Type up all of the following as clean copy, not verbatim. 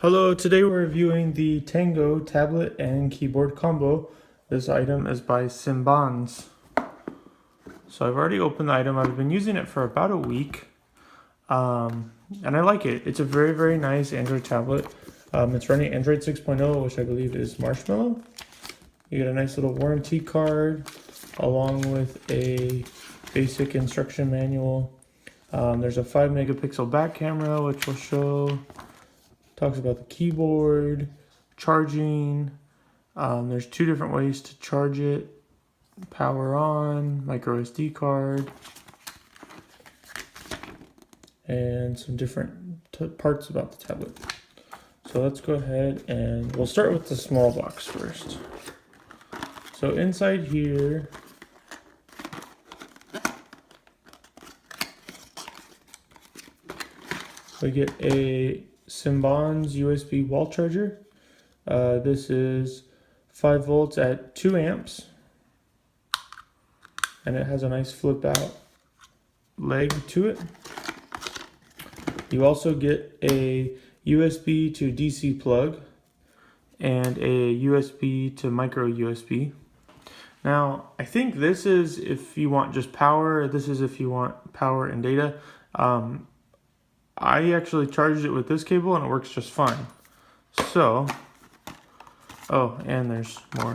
Hello, today we're reviewing the Tango tablet and keyboard combo. This item is by Simbans. So I've already opened the item. I've been using it for about a week. And I like it. It's a very, very nice Android tablet. It's running Android 6.0, which I believe is Marshmallow. You get a nice little warranty card along with a basic instruction manual. There's a 5 megapixel back camera, which will show. Talks about the keyboard, charging. There's two different ways to charge it. Power on, micro SD card, and some different parts about the tablet. So let's go ahead and we'll start with the small box first. So inside here, we get a Simbans USB wall charger. This is 5 volts at 2 amps. And it has a nice flip out leg to it. You also get a USB to DC plug and a USB to micro USB. Now, I think this is if you want just power. This is if you want power and data. I actually charged it with this cable and it works just fine. So, oh, and there's more.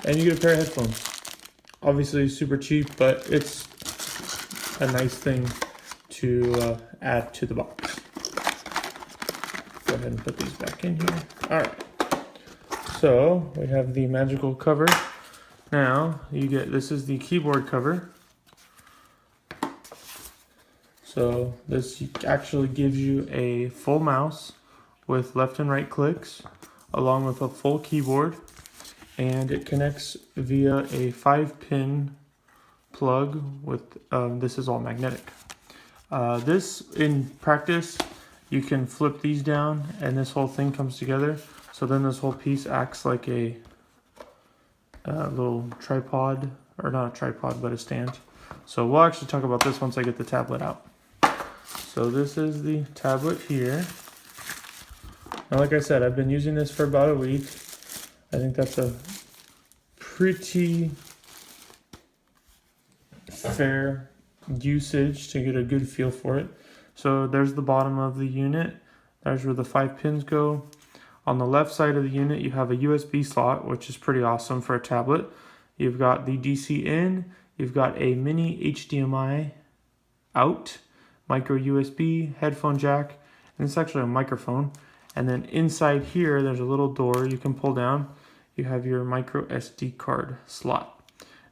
And you get a pair of headphones. Obviously super cheap, but it's a nice thing to add to the box. Go ahead and put these back in here. All right. So we have the magical cover. Now you get, this is the keyboard cover. So this actually gives you a full mouse with left and right clicks along with a full keyboard, and it connects via a 5-pin plug with, this is all magnetic. This in practice, you can flip these down and this whole thing comes together. So then this whole piece acts like a little tripod, or not a tripod, but a stand. So we'll actually talk about this once I get the tablet out. So this is the tablet here. Now, like I said, I've been using this for about a week. I think that's a pretty fair usage to get a good feel for it. So there's the bottom of the unit. There's where the 5 pins go. On the left side of the unit, you have a USB slot, which is pretty awesome for a tablet. You've got the DC in, you've got a mini HDMI out, micro USB, headphone jack, and it's actually a microphone. And then inside here, there's a little door you can pull down. You have your micro SD card slot.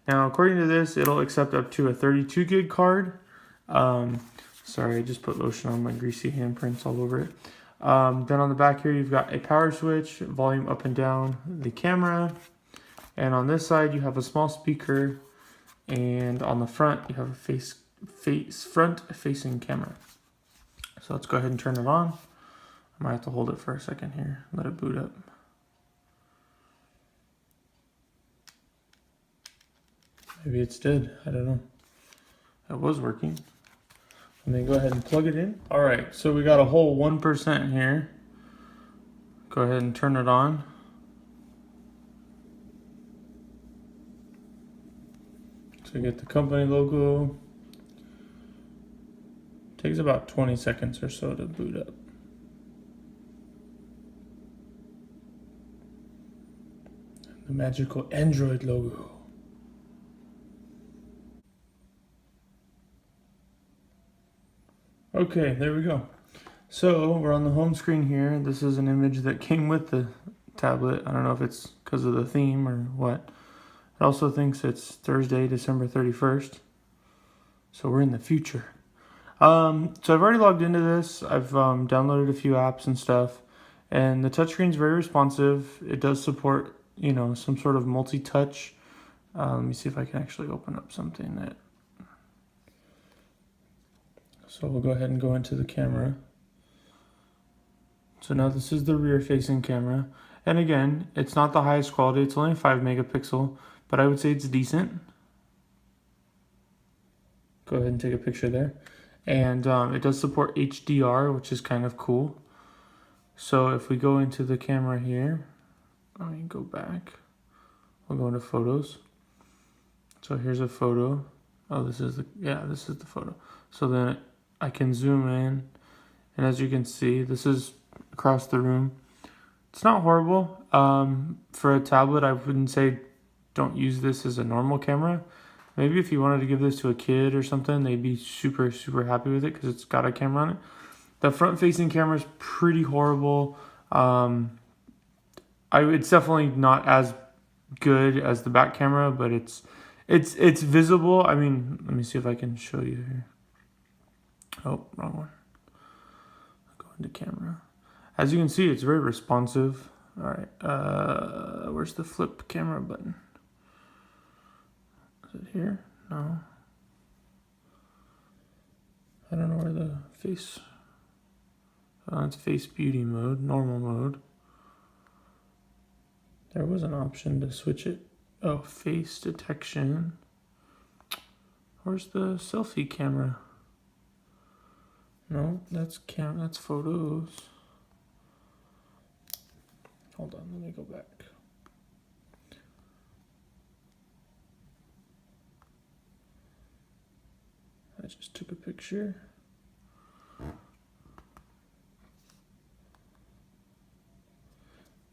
Now, according to this, it'll accept up to a 32 gig card. Sorry, I just put lotion on my greasy handprints all over it. Then on the back here, you've got a power switch, volume up and down, the camera. And on this side, you have a small speaker. And on the front, you have a front-facing camera. So let's go ahead and turn it on. I might have to hold it for a second here, let it boot up. Maybe it's dead, I don't know. It was working. Let me go ahead and plug it in. All right, so we got a whole 1% here. Go ahead and turn it on. So you get the company logo. Takes about 20 seconds or so to boot up. The magical Android logo. Okay, there we go. So we're on the home screen here. This is an image that came with the tablet. I don't know if it's because of the theme or what. It also thinks it's Thursday, December 31st. So we're in the future. So I've already logged into this. I've downloaded a few apps and stuff. And the touchscreen is very responsive. It does support, you know, some sort of multi-touch. Let me see if I can actually open up something that... So we'll go ahead and go into the camera. So now this is the rear facing camera. And again, it's not the highest quality. It's only 5 megapixel, but I would say it's decent. go ahead and take a picture there. And it does support HDR, which is kind of cool. So if we go into the camera here, let me go back. We'll go into photos. So here's a photo. Oh, this is the photo. So then I can zoom in, and as you can see, this is across the room. It's not horrible. For a tablet, I wouldn't say don't use this as a normal camera. Maybe if you wanted to give this to a kid or something, they'd be super, super happy with it because it's got a camera on it. The front-facing camera is pretty horrible. It's definitely not as good as the back camera, but it's visible. I mean, let me see if I can show you here. Oh, wrong one. Go into camera. As you can see, it's very responsive. All right, where's the flip camera button? Is it here? No. I don't know where the face. It's face beauty mode, normal mode. There was an option to switch it. Oh, face detection. Where's the selfie camera? No, that's photos. Hold on, let me go back. I just took a picture.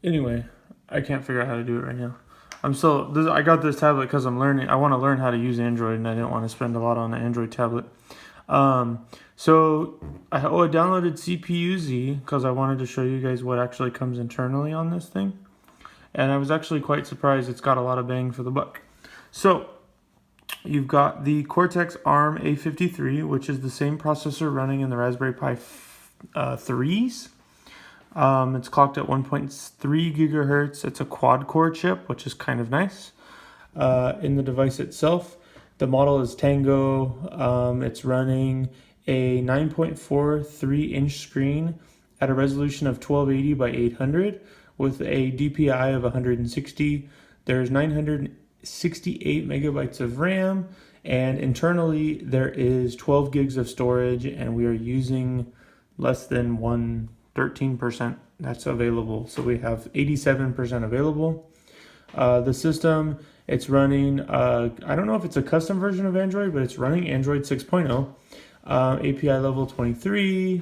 Anyway, I can't figure out how to do it right now. I got this tablet because I'm learning. I want to learn how to use Android, and I didn't want to spend a lot on an Android tablet. So I downloaded CPU-Z because I wanted to show you guys what actually comes internally on this thing. And I was actually quite surprised. It's got a lot of bang for the buck. So you've got the Cortex ARM A53, which is the same processor running in the Raspberry Pi 3s. It's clocked at 1.3 gigahertz. It's a quad-core chip, which is kind of nice. In the device itself, the model is Tango. It's running a 9.43-inch screen at a resolution of 1280 by 800 with a DPI of 160. There's 968 megabytes of RAM, and internally there is 12 gigs of storage, and we are using less than 13% that's available. So we have 87% available. The system, it's running, I don't know if it's a custom version of Android, but it's running Android 6.0. API level 23,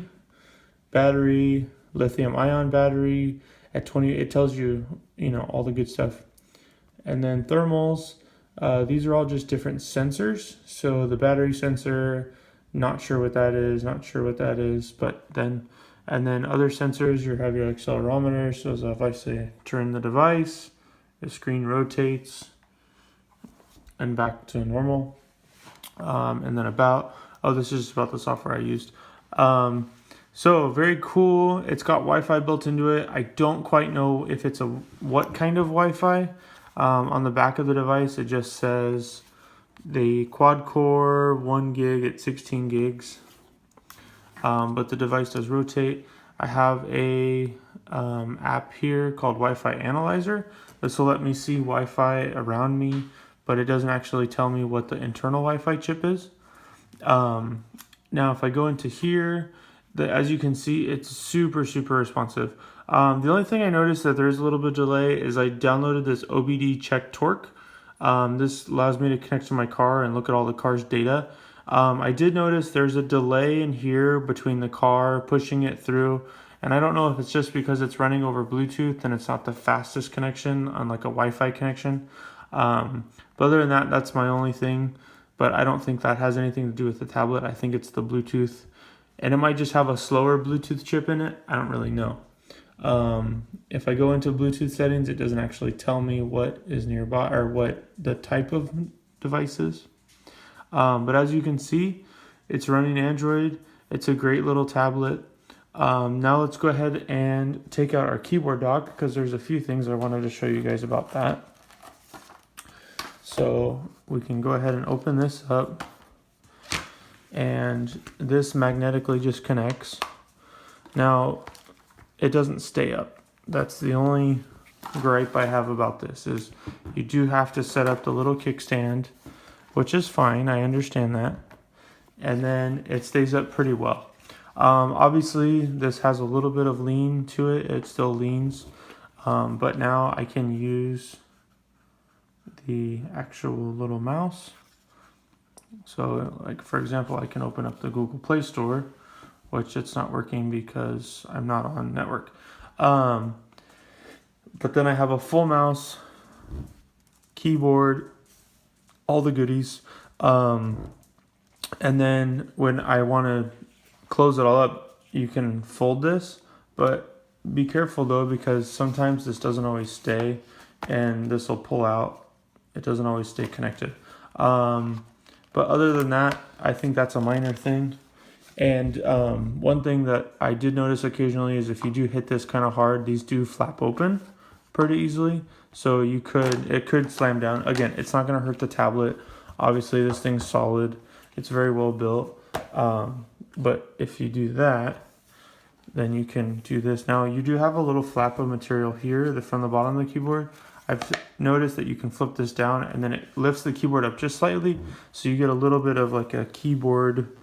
battery, lithium ion battery at 20, it tells you, all the good stuff. And then thermals, these are all just different sensors. So the battery sensor, not sure what that is, but then, and then other sensors, you have your accelerometer. So if I say turn the device, the screen rotates and back to normal. And then this is just about the software I used. So very cool. It's got Wi-Fi built into it. I don't quite know if it's what kind of Wi-Fi. On the back of the device, it just says the quad core 1 gig at 16 gigs. But the device does rotate. I have a app here called Wi-Fi Analyzer. This will let me see Wi-Fi around me, but it doesn't actually tell me what the internal Wi-Fi chip is. Now, if I go into here, as you can see, it's super, super responsive. The only thing I noticed that there is a little bit of delay is I downloaded this OBD check torque. This allows me to connect to my car and look at all the car's data. I did notice there's a delay in here between the car pushing it through, and I don't know if it's just because it's running over Bluetooth and it's not the fastest connection on like a Wi-Fi connection. But other than that, that's my only thing. But I don't think that has anything to do with the tablet. I think it's the Bluetooth, and it might just have a slower Bluetooth chip in it. I don't really know. If I go into Bluetooth settings, it doesn't actually tell me what is nearby or what the type of device is. But as you can see, it's running Android. It's a great little tablet. Now let's go ahead and take out our keyboard dock because there's a few things I wanted to show you guys about that. So we can go ahead and open this up, and this magnetically just connects. Now it doesn't stay up. That's the only gripe I have about this, is you do have to set up the little kickstand, which is fine. I understand that. and then it stays up pretty well. Obviously this has a little bit of lean to it. It still leans, but now I can use the actual little mouse. So like for example, I can open up the Google Play Store, which it's not working because I'm not on network. But then I have a full mouse, keyboard, all the goodies. And then when I want to close it all up, you can fold this, but be careful though, because sometimes this doesn't always stay and this will pull out. It doesn't always stay connected. But other than that, I think that's a minor thing. And one thing that I did notice occasionally is if you do hit this kind of hard, these do flap open pretty easily. So it could slam down. Again, it's not going to hurt the tablet. Obviously, this thing's solid. It's very well built. But if you do that, then you can do this. Now, you do have a little flap of material here from the bottom of the keyboard. I've noticed that you can flip this down and then it lifts the keyboard up just slightly. So you get a little bit of like a keyboard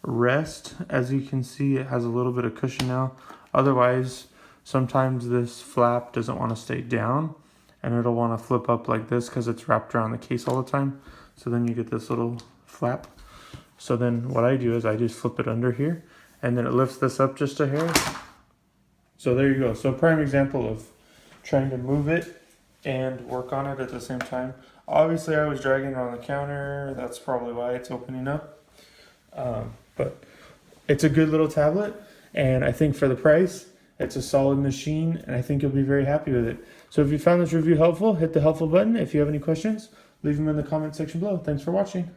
rest. As you can see, it has a little bit of cushion now. Otherwise, sometimes this flap doesn't want to stay down and it'll want to flip up like this because it's wrapped around the case all the time. So then you get this little flap. So then what I do is I just flip it under here and then it lifts this up just a hair. So there you go. So a prime example of trying to move it and work on it at the same time. Obviously I was dragging it on the counter. That's probably why it's opening up. But it's a good little tablet, and I think for the price, it's a solid machine, and I think you'll be very happy with it. So if you found this review helpful, hit the helpful button. If you have any questions, leave them in the comment section below. Thanks for watching.